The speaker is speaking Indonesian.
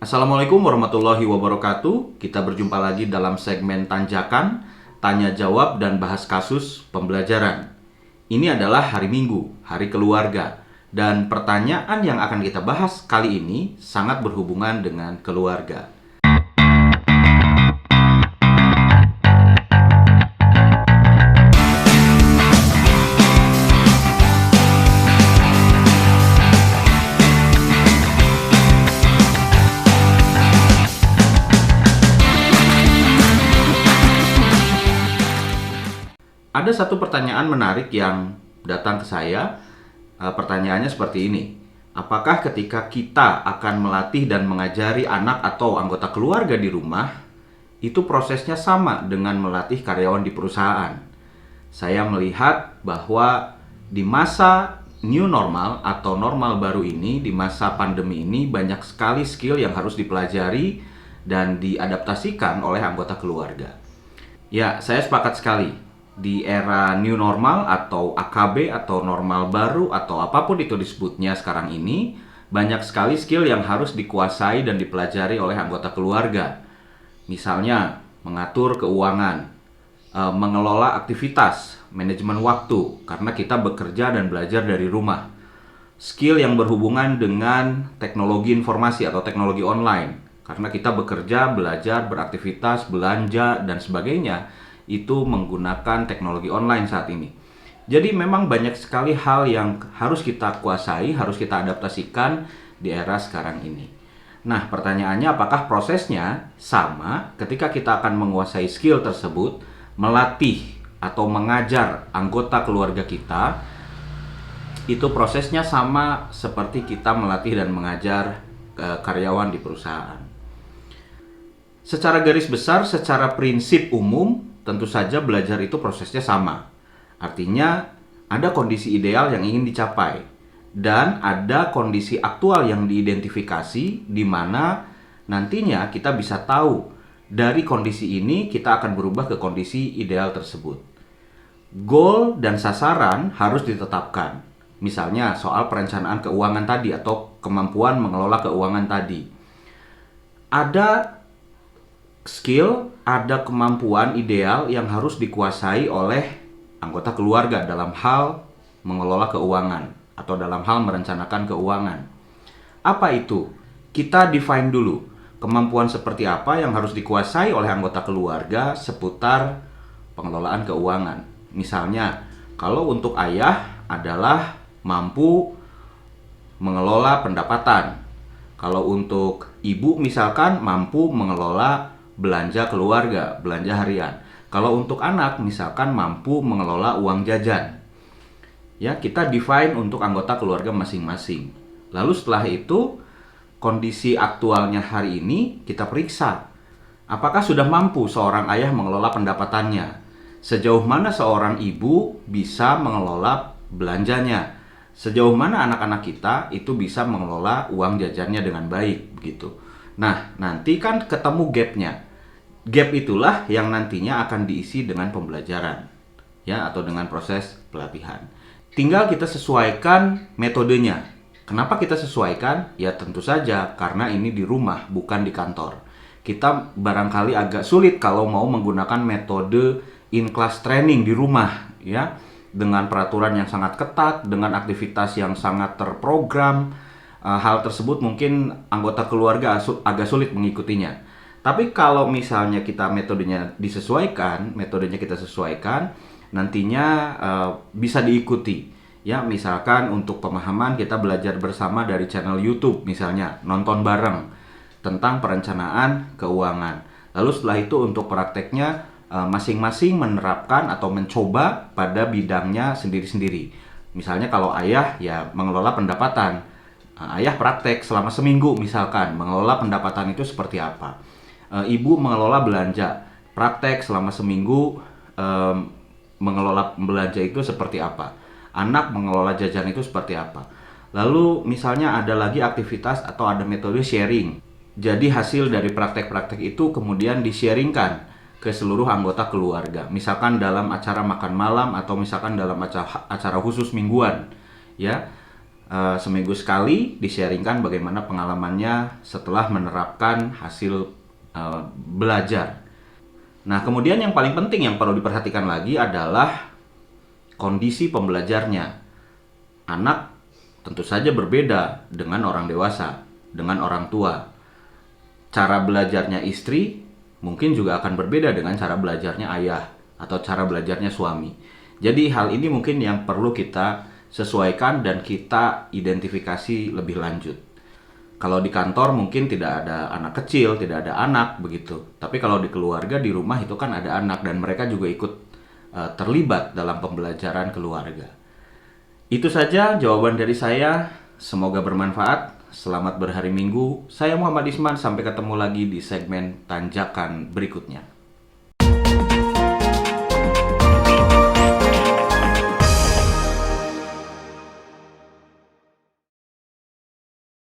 Assalamualaikum warahmatullahi wabarakatuh. Kita berjumpa lagi dalam segmen Tanjakan, Tanya Jawab dan Bahas Kasus Pembelajaran. Ini adalah hari Minggu, hari keluarga. Dan pertanyaan yang akan kita bahas kali ini sangat berhubungan dengan keluarga. Ada satu pertanyaan menarik yang datang ke saya. Pertanyaannya seperti ini. Apakah ketika kita akan melatih dan mengajari anak atau anggota keluarga di rumah, itu prosesnya sama dengan melatih karyawan di perusahaan? Saya melihat bahwa di masa new normal atau normal baru ini, di masa pandemi ini, banyak sekali skill yang harus dipelajari dan diadaptasikan oleh anggota keluarga. Ya, saya sepakat sekali. Di era new normal atau AKB atau normal baru atau apapun itu disebutnya sekarang ini, banyak sekali skill yang harus dikuasai dan dipelajari oleh anggota keluarga. Misalnya, mengatur keuangan, mengelola aktivitas, manajemen waktu, karena kita bekerja dan belajar dari rumah. Skill yang berhubungan dengan teknologi informasi atau teknologi online, karena kita bekerja, belajar, beraktivitas, belanja, dan sebagainya, itu menggunakan teknologi online saat ini. Jadi memang banyak sekali hal yang harus kita kuasai, harus kita adaptasikan di era sekarang ini. Nah, pertanyaannya apakah prosesnya sama ketika kita akan menguasai skill tersebut, melatih atau mengajar anggota keluarga kita, itu prosesnya sama seperti kita melatih dan mengajar karyawan di perusahaan. Secara garis besar, secara prinsip umum, tentu saja belajar itu prosesnya sama. Artinya, ada kondisi ideal yang ingin dicapai. Dan ada kondisi aktual yang diidentifikasi di mana nantinya kita bisa tahu dari kondisi ini kita akan berubah ke kondisi ideal tersebut. Goal dan sasaran harus ditetapkan. Misalnya soal perencanaan keuangan tadi atau kemampuan mengelola keuangan tadi. Ada skill, ada kemampuan ideal yang harus dikuasai oleh anggota keluarga dalam hal mengelola keuangan atau dalam hal merencanakan keuangan. Apa itu? Kita define dulu kemampuan seperti apa yang harus dikuasai oleh anggota keluarga seputar pengelolaan keuangan. Misalnya, kalau untuk ayah adalah mampu mengelola pendapatan. Kalau untuk ibu misalkan mampu mengelola belanja keluarga, belanja harian. Kalau untuk anak misalkan mampu mengelola uang jajan. Ya, kita define untuk anggota keluarga masing-masing. Lalu setelah itu, kondisi aktualnya hari ini kita periksa. Apakah sudah mampu seorang ayah mengelola pendapatannya? Sejauh mana seorang ibu bisa mengelola belanjanya? Sejauh mana anak-anak kita itu bisa mengelola uang jajannya dengan baik begitu. Nah, nanti kan ketemu gapnya. Gap itulah yang nantinya akan diisi dengan pembelajaran, ya, atau dengan proses pelatihan. Tinggal kita sesuaikan metodenya. Kenapa kita sesuaikan? Ya tentu saja karena ini di rumah, bukan di kantor. Kita barangkali agak sulit kalau mau menggunakan metode in-class training di rumah, ya, dengan peraturan yang sangat ketat, dengan aktivitas yang sangat terprogram. Hal tersebut mungkin anggota keluarga agak sulit mengikutinya. Tapi kalau misalnya kita metodenya kita sesuaikan, nantinya bisa diikuti. Ya, misalkan untuk pemahaman kita belajar bersama dari channel YouTube misalnya, nonton bareng tentang perencanaan keuangan. Lalu setelah itu untuk prakteknya masing-masing menerapkan atau mencoba pada bidangnya sendiri-sendiri. Misalnya kalau ayah ya mengelola pendapatan. Ayah praktek selama seminggu misalkan, mengelola pendapatan itu seperti apa. Ibu mengelola belanja, praktek selama seminggu mengelola belanja itu seperti apa. Anak mengelola jajan itu seperti apa. Lalu misalnya ada lagi aktivitas atau ada metode sharing. Jadi hasil dari praktek-praktek itu kemudian di-sharingkan ke seluruh anggota keluarga. Misalkan dalam acara makan malam atau misalkan dalam acara khusus mingguan, ya. seminggu sekali di-sharingkan bagaimana pengalamannya setelah menerapkan hasil belajar. Nah, kemudian yang paling penting yang perlu diperhatikan lagi adalah kondisi pembelajarnya. Anak tentu saja berbeda dengan orang dewasa, dengan orang tua. Cara belajarnya istri mungkin juga akan berbeda dengan cara belajarnya ayah atau cara belajarnya suami. Jadi hal ini mungkin yang perlu kita sesuaikan dan kita identifikasi lebih lanjut. Kalau di kantor mungkin tidak ada anak kecil, tidak ada anak begitu. Tapi kalau di keluarga, di rumah itu kan ada anak dan mereka juga ikut terlibat dalam pembelajaran keluarga. Itu saja jawaban dari saya. Semoga bermanfaat. Selamat berhari Minggu. Saya Muhammad Isman. Sampai ketemu lagi di segmen tanjakan berikutnya.